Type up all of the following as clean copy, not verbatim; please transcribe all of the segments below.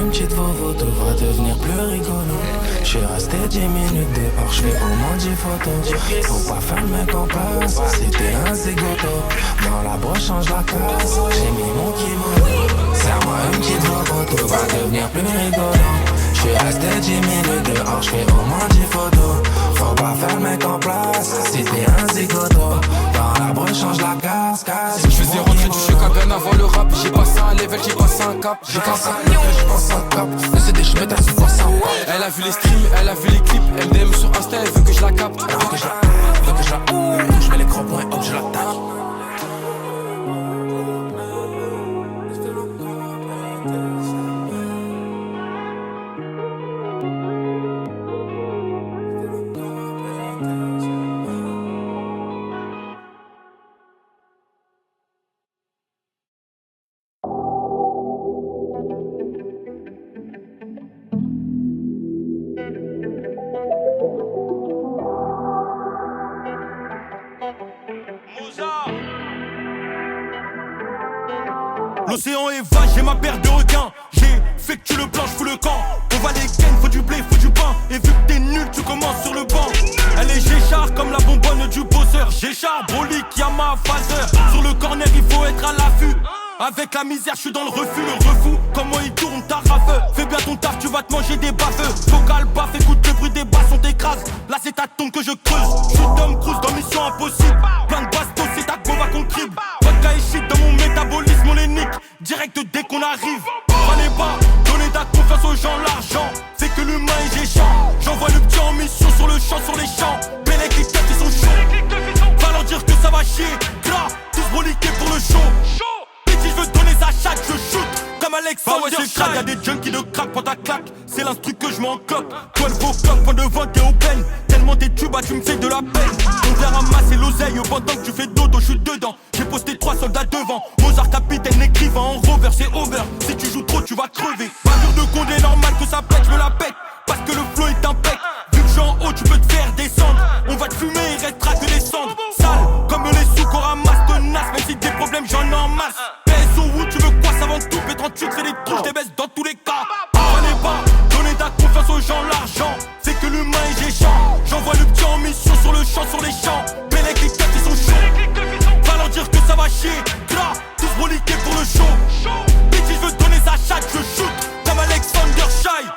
une petite vovo, tout va devenir plus rigolo. J'suis resté 10 minutes dehors, j'fais au moins 10 photos. Faut pas faire le mec en place, c'était un zigoto. Dans la broche change la casse, j'ai mis mon kimono. Serre-moi une petite vovo, tout va devenir plus rigolo. J'suis resté 10 minutes dehors, j'fais au moins 10 photos. Faut pas faire le mec en place, c'était un zigoto. Dans la broche change la casse. Je faisais rentrer du choc bien avant le rap. J'ai passé un level, j'ai passé un cap. J'ai passé un level, j'ai passé un cap. Le CD, je mets ta sous ça. Elle a vu les streams, elle a vu les clips. MDM sur Insta, elle veut que je la capte. Elle veut que je la je mets les gros points, hop, je l'attaque. L'océan est vache, j'ai ma paire de requins. J'ai fait que tu le planches, fous le camp. On va les ken, faut du blé, faut du pain. Et vu que t'es nul, tu commences sur le banc. Elle est Géchard comme la bonbonne du bosseur. Géchard, brolique, y'a ma phaseur. Sur le corner, il faut être à l'affût. Avec la misère, je suis dans le refus, le refou. Comment il tourne ta rafeu. Fais bien ton taf, tu vas te manger des baffeux. Vocal baffe, écoute le bruit des basses, on t'écrase. Là c'est ta tombe que je creuse. Je suis Tom Cruise dans Mission Impossible. Plein de bastos, c'est ta gova qu'on crible. Vodka et shit dans mon métabolisme, on les nique. Direct dès qu'on arrive. Fallait pas donner ta confiance aux gens, l'argent c'est que l'humain est géchant. J'envoie le petit en mission sur le champ, sur les champs. Bellec, les keufs ils sont chauds. Va leur dire que ça va chier. Gras, tous broliqués pour le show. Si je veux donner sa chatte, je shoot comme Alexander Shine. Y'a des junkies de crack pour ta claque. C'est l'instru que je m'en cloque. 12 o'clock, point de vente, t'es au peine. Tellement t'es tubas, tu me fais de la peine. On vient ramasser l'oseille pendant que tu fais dodo, je suis dedans. J'ai posté 3 soldats devant. Mozart, capitaine, écrivain en rover, c'est over. Si tu joues trop, tu vas crever. Bavure de condé, normal que ça pète, je me la pète. Parce que le flow est impec. Vu que je suis en haut, tu peux te faire descendre. On va te fumer, il restera que des cendres. Sale, comme les sous qu'on ramasse de nas. Même si des problèmes, j'en ai en masse. Où tu veux quoi, ça vend tout, mais 38 c'est des trous, je baisse dans tous les cas. Fallait pas donner ta confiance aux gens, l'argent c'est que l'humain est géchant. J'envoie le petit en mission sur le champ, sur les champs. Bellec, les keufs ils sont chauds. Va leur dire que ça va chier. Gras, tous broliqués pour le show. Bitch, je veux donner sa chatte, je shoot comme Alexander Shine.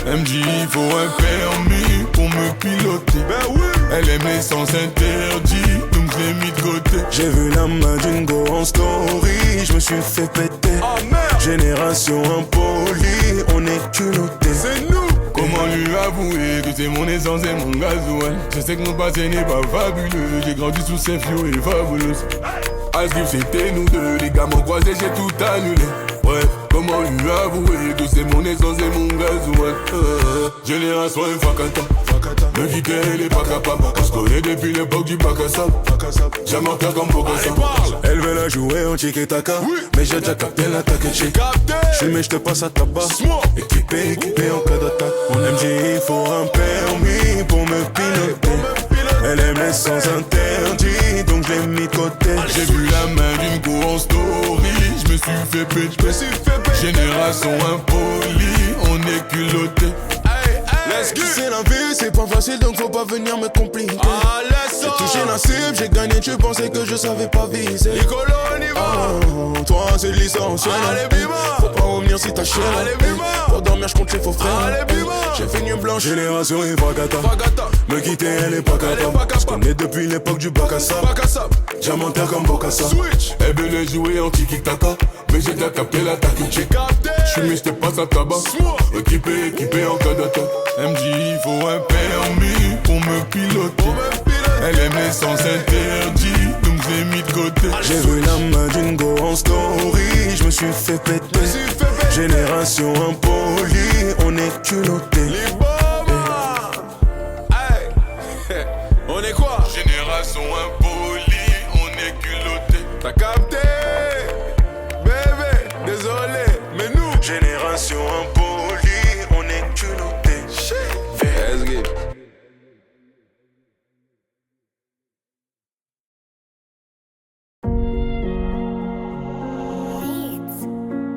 MJ, il faut un permis pour me piloter. Ben oui. Elle aime les sens interdits, donc je l'ai mis de côté. J'ai vu la main d'une go en story, je me suis fait péter. Oh merde. Génération impolie, on est culotté. C'est nous. Comment lui avouer que c'est mon essence et mon gasoil. Je sais que mon passé n'est pas fabuleux. J'ai grandi sous ces fio et fabuleuse. Asgrif c'était nous deux, les gars m'ont croisé, j'ai tout annulé. Ouais, comment lui avouer que c'est mon essence et mon gasoil. Génération Fakata. Me quitter, elle est pas capable. On se connaît depuis l'époque du bac à sable. Jamais en terre comme Bokassa. Elle veut la jouer en tiki-taka, oui. Mais j'ai déjà capté l'attaque et check. J'fume et j'te passe à tabac. Équipé en cas d'attaque. Mon MJ, il faut un permis pour me piloter. Elle aime les sens interdits, donc je l'ai mis de côté. J'ai vu la main d'une go en story, je me suis fait péter. Génération impolie, on est culotté. C'est la vie, c'est pas facile donc faut pas venir me compliquer. J'ai touché la cible, j'ai gagné, tu pensais que je savais pas viser. Toi c'est l'essentiel. Faut pas revenir si t'as chier. Pour dormir je compte les faux frères. J'ai fait une blanche. Génération et Fakata. Me quitter elle est pas capable. Je connais depuis l'époque du bac à sable. Diamantaire comme Bokassa. Elle veut jouer en tiki-taka, mais j'ai déjà capté l'attaque. J'fume, j'te passe à tabac. Équipé en cas d'attaque. MJ, il faut un permis pour me piloter. Elle aime les sens interdits, donc je l'ai mis de côté. J'ai vu la main d'une go en story, je me suis fait péter. Génération impolie, on est culotté. On est quoi? Génération impolie, on est culotté. T'as capté? Bébé, désolé, mais nous Génération impolie, on est culotté. Let's go.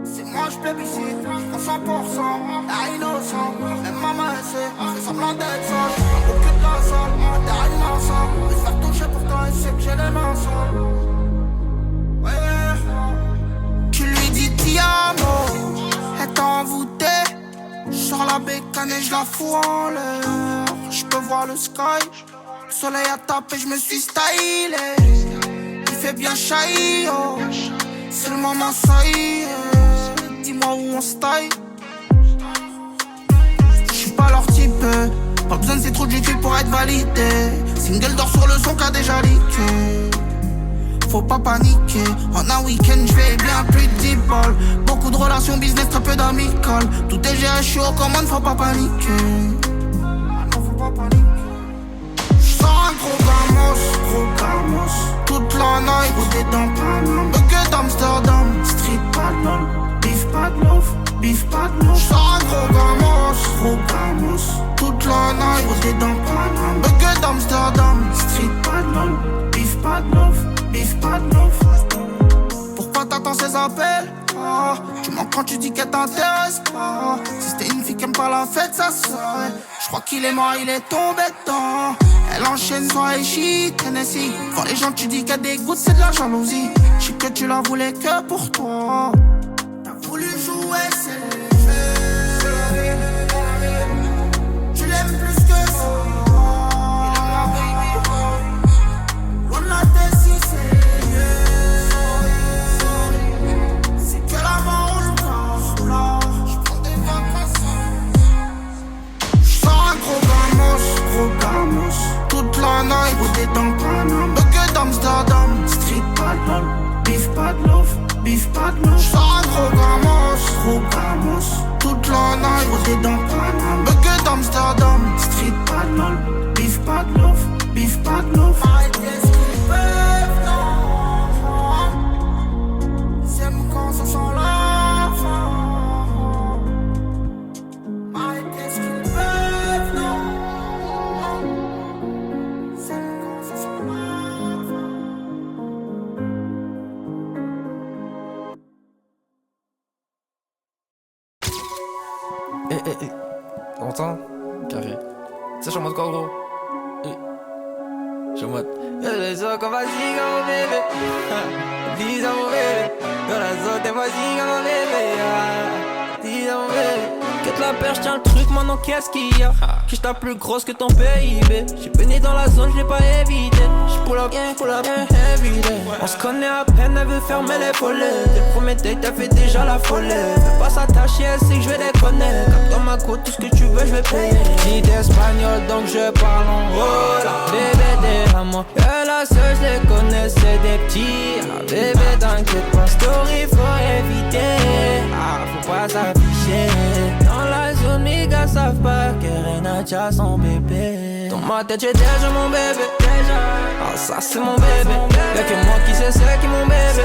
C'est moi j'plébiscite, à 100%, à innocent. Même maman elle sait, fait semblant d'être sale. Occupe la salle, derrière une ensemble. Je vais se faire toucher pourtant elle sait que j'ai les mains sales. Ouais. Tu lui dis ti amo, elle t'a envoûté. J'sors la bécane et j'la fous en l'air. J'peux voir le sky, le soleil a tapé, j'me suis stylé. Il fait bien chahi, oh. C'est le moment, ça y est. Dis-moi où on se taille. J'suis pas leur type. Pas besoin de ces trous du cul pour être validé. Single d'or sur le son qu'a déjà leaké. Faut pas paniquer. En un week-end j'fais bien plus de 10 balles. Beaucoup de relations business, très peu d'amical. Tout est géré, j'suis aux commandes, faut pas paniquer. Non, faut pas paniquer. J'sors un gros gamos. Toute la night, roulé dans Paname. Bucket d'Amsterdam, street pas de lol. Beef pas de love. J'sors un gros gamos. Toute la night, roulé dans Paname. Bucket d'Amsterdam, street pas de lol. Beef pas de love. Pourquoi t'attends ces appels? Tu mens quand tu dis qu'elle t'intéresse pas. Si c'était une fille qui aime pas la fête, ça serait. J'crois qu'il est mort, il est tombé dedans. Elle enchaîne soirée chic, Tennessee. Quand les gens tu dis qu'elle dégoûte, c'est de la jalousie. J'sais que tu la voulais que pour toi. T'as voulu jouer, c'est le jeu. Tu l'aimes plus que ça. Il aime la baby. Loin de la tête si c'est mieux. C'est que la mort ou le casse là. J'prends des vacances. J'sors un gros gamos. Toute la night, roulé dans Paname. Bucket d'Amsterdam, street pas de lol. Beef pas de love. J'sors un gros gamos. Toute la night, roulé dans Paname. Bucket d'Amsterdam, street pas de lol. Beef pas de love. Arrêtez ce qu'ils peuvent, non. Ils aiment quand ça sent la fin. Arrêtez ce qu'ils peuvent, non. T'entends? Carré. Tu sais, je suis en mode quoi, gros? Je suis en mode. Le son comme vas-y, comme mon bébé. Dis à mon bébé. Dans la zone, t'es vas-y, comme mon bébé. Dis à mon bébé. Quitte la perche, tiens le truc, maintenant qu'est-ce qu'il y a? Quiche ta plus grosse que ton PIB. J'suis baigné dans la zone, j'l'ai pas évité. J'pull up, everyday. On se connaît à peine, elle veut fermer les volets. Dès le premier date, t'as fait déjà la folie. Fais pas s'attacher, elle sait que j'vais déconner. Comme dans ma côte, tout ce que tu veux, j'vais payer. Dis d'espagnol, donc je parle en hola. Bébé, déjame-moi. Que la seule, j'les connais, c'est des petits. Ah, bébé, t'inquiète pas, story, faut éviter. Ah, faut pas s'afficher. Dans la zone, mes gars savent pas qu'Erena tient son bébé. Dans ma tête, j'ai déjà mon bébé. Ah, ça, c'est mon bébé. Y'a que moi qui sais c'est qui mon bébé.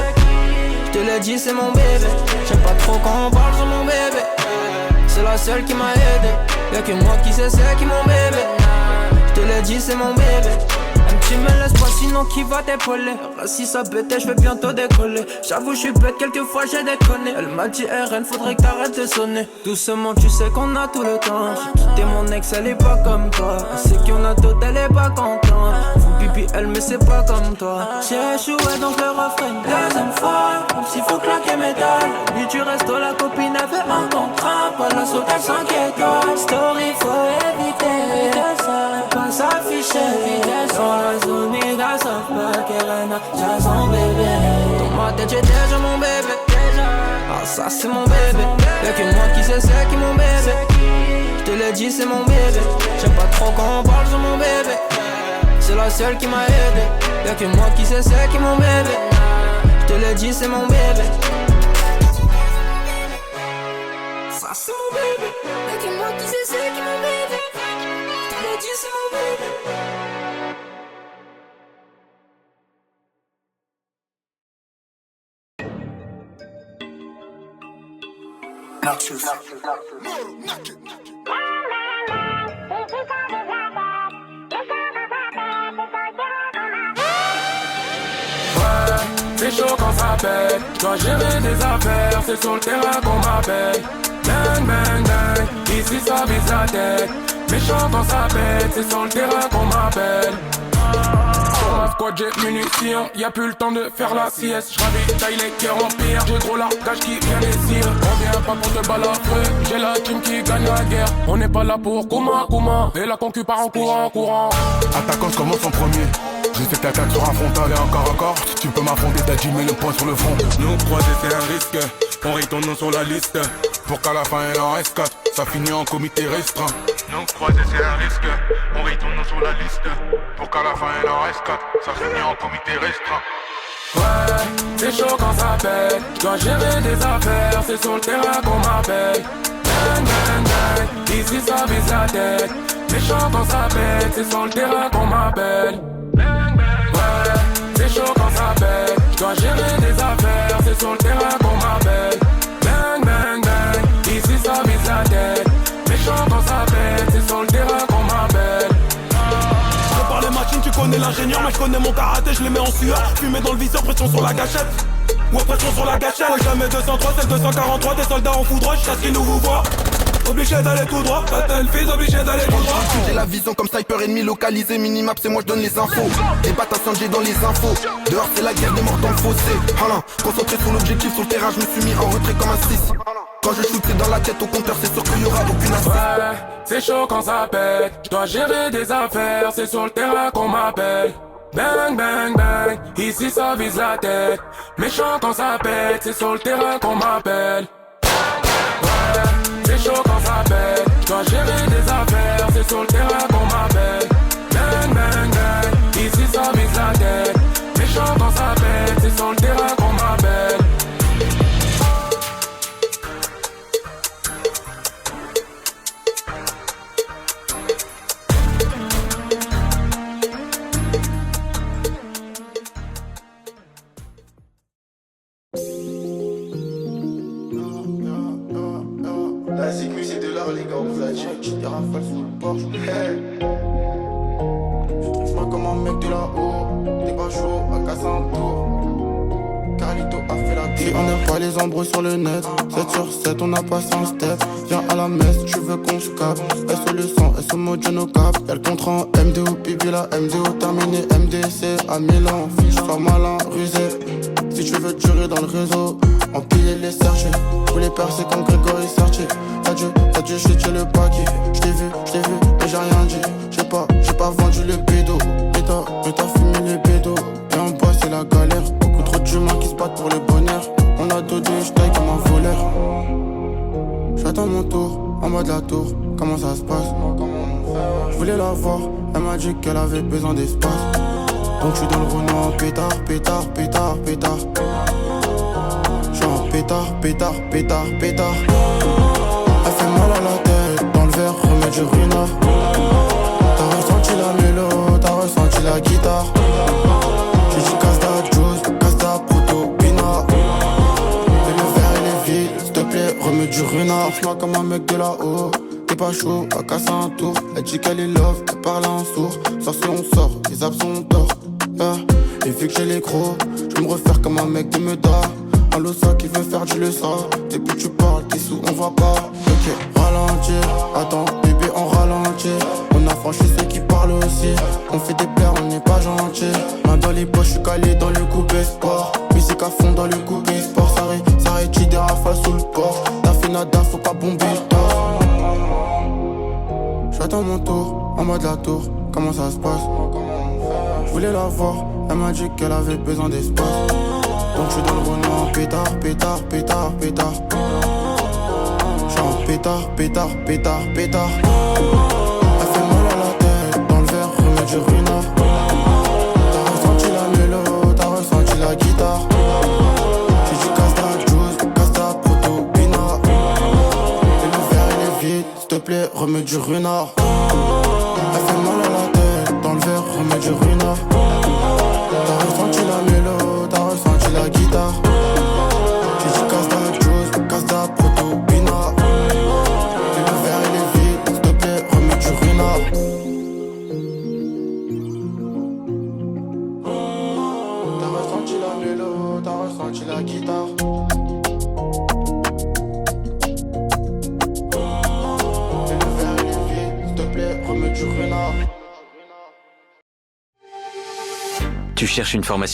J'te l'ai dit, c'est mon bébé. J'aime pas trop quand on parle sur mon bébé. C'est la seule qui m'a aidé. Y'a que moi qui sais c'est qui mon bébé. J'te l'ai dit, c'est mon bébé. Tu me laisses pas sinon qui va t'épauler. Si ça bête, je vais bientôt décoller. J'avoue je suis bête, quelquefois j'ai déconné. Elle m'a dit RN, faudrait que t'arrêtes de sonner. Doucement tu sais qu'on a tout le temps. J'ai quitté mon ex, elle est pas comme toi. Elle sait qu'on a tout, elle est pas contente. Faut pipi elle mais c'est pas comme toi. J'ai échoué donc le refrain deuxième fois. Même s'il faut claquer mes dalles. Nuit du resto la copine avait un contrat. Pas la saute à 5 étoiles. Story faut éviter. Pas s'afficher. Dans la zone, les gars savent pas qu'Erena tient son bébé. Dans ma tête, j'ai déjà mon bébé. Ah, ça, c'est mon bébé. Y'a que moi qui sais c'est qui mon bébé. J'te l'ai dit, c'est mon bébé. J'aime pas trop quand on parle sur mon bébé. C'est la seule qui m'a aidé. Y'a que moi qui sais c'est qui mon bébé. J'te l'ai dit, c'est mon bébé. c'est mon bébé. Y'a que moi qui sais c'est qui mon bébé. T'as l'ai dit c'est mon bébé. C'est chaud quand ça pète, j'dois gérer des affaires, c'est sur le terrain qu'on m'appelle. Bang bang bang, ici ça vise la tête. Méchant quand ça pète, c'est sur le terrain qu'on m'appelle. Sur ma squad j'ai munitions, y'a plus le temps de faire la sieste. J'ravitaille les cœurs en pire, j'ai gros largage qui vient des cires. On vient pas pour te balafrer, j'ai la team qui gagne la guerre. On n'est pas là pour Kouma, et la concu part en courant. Attaquant, je commence en premier. Je sais que t'attaques sur un frontal et encore à corps. Tu peux m'affronter, t'as 10 000 points sur le front. Nous croiser c'est un risque, on rit ton nom sur la liste. Pour qu'à la fin il en reste 4, ça finit en comité restreint. Nous croiser c'est un risque, on rit ton nom sur la liste. Pour qu'à la fin il en reste 4, ça finit en comité restreint. Ouais, c'est chaud quand ça pète, j'dois gérer des affaires, c'est sur le terrain qu'on m'appelle. Bang bang bang, ici ça vise la tête. Méchant quand ça pète, c'est sur le terrain qu'on m'appelle. Ouais, c'est chaud quand ça pète, j'dois gérer des affaires, c'est sur le terrain qu'on m'appelle. Bang bang bang, ici ça vise la tête. Méchant quand ça pète, c'est sur le terrain qu'on m'appelle. Je prépare les machines, tu connais l'ingénieur, mais je connais mon karaté, je les mets en sueur. Fumé dans le viseur, pression sur la gâchette. Ouais, pression sur la gâchette. Ouais, jamais 203, c'est le 243, des soldats en foudroche, jusqu'à ce qu'ils nous vous voient. Obligé d'aller tout droit, Battlefield, obligé d'aller tout droit. J'ai la vision comme sniper ennemi localisé, minimap, c'est moi je donne les infos. Des batailles j'ai dans les infos. Dehors c'est la guerre des morts dans le fossé. Concentré sur l'objectif, sur le terrain, je me suis mis en retrait comme un 6. Quand je shoot c'est dans la tête, au compteur c'est sûr qu'il y aura aucune assise. Ouais, c'est chaud quand ça pète, j'dois gérer des affaires, c'est sur le terrain qu'on m'appelle. Bang bang bang, ici ça vise la tête. Méchant quand ça pète, c'est sur le terrain qu'on m'appelle. Ouais, c'est chaud quand ça pète, j'dois gérer des affaires, c'est sur le terrain qu'on m'appelle. Bang bang bang, ici ça vise la tête. Méchant quand ça pète, c'est sur le terrain qu'on m'appelle. La Zigmu c'est de l'art les gars, on vous a check, j'ai des rafales sous le Porsche. Je trouve pas comme un mec de là-haut, t'es pas chaud, à casser un tour. Carlito a fait la tête. On n'aime pas les embrouilles sur le net, 7 sur 7 on a passé un step. Viens à la messe, tu veux qu'on se capte. SO le sang, SO mode no cap. Y'a le contrat en MDO, pipi la MDO terminé, MDC à Milan. Fiche, sois malin, rusé. Si tu veux durer dans le réseau, empiler les sergés, pour les percer comme Grégory Sartier. T'as dû chuter le paquet. J't'ai vu, mais j'ai rien dit. J'ai pas vendu le bédo. Mais t'as fumé les bédos. Et en bas c'est la galère. Beaucoup trop d'humains qui se battent pour le bonheur. On a dodé, j'taille comme un voleur. J'attends mon tour, en bas de la tour. Comment ça se passe? Je voulais la voir, elle m'a dit qu'elle avait besoin d'espace. Donc j'suis dans le Renault en pétard. J'suis en pétard. Elle fait mal à la tête, dans le verre, remets du ruina. T'as ressenti la mélo, t'as ressenti la guitare. J'ai dit casse ta juice, casse ta proto-pina. Et le verre il est vide, s'il te plaît, remets du ruina. Moi comme un mec de là-haut, t'es pas chaud, à casser un tour. Elle dit qu'elle est love, elle parle en sourd. Sors si on sort, les abs sont tort. Et vu que j'ai les crocs, je vais me refaire comme un mec de Meda. Un losa qui veut faire du leçon. Depuis tu parles, t'es sous, on va pas. Ok, ralentir, attends, bébé on ralentit. On a franchi ceux qui parlent aussi. On fait des plaies, on n'est pas gentil. Main dans les poches, je suis calé dans le coupé sport. Musique à fond dans le coupé sport. Ça rétire des rafales sous le port. T'as fait nada, faut pas bomber le tort. J'attends mon tour, en mode la tour. Comment ça se passe? Je voulais la voir, elle m'a dit qu'elle avait besoin d'espace. Donc je suis dans le Renault en pétard. J'suis en pétard. Elle fait mal à la tête, dans le verre, remets du ruina. T'as ressenti la mélo, t'as ressenti la guitare. J'ai dit casse ta juice, casse ta proto-pina. Et remets du runard. Elle fait mal à la tête, dans le verre, remets du runard. T'as ressenti la mélo, t'as ressenti la guitare. J'ai dit casse ta chose, casse ta proto-pina. Et le verre il est vide, s'il te plaît, remets du runard. T'as ressenti la mélo, t'as ressenti la guitare. Et le verre il est vide, s'il te plaît, remets du runard. Tu cherches une formation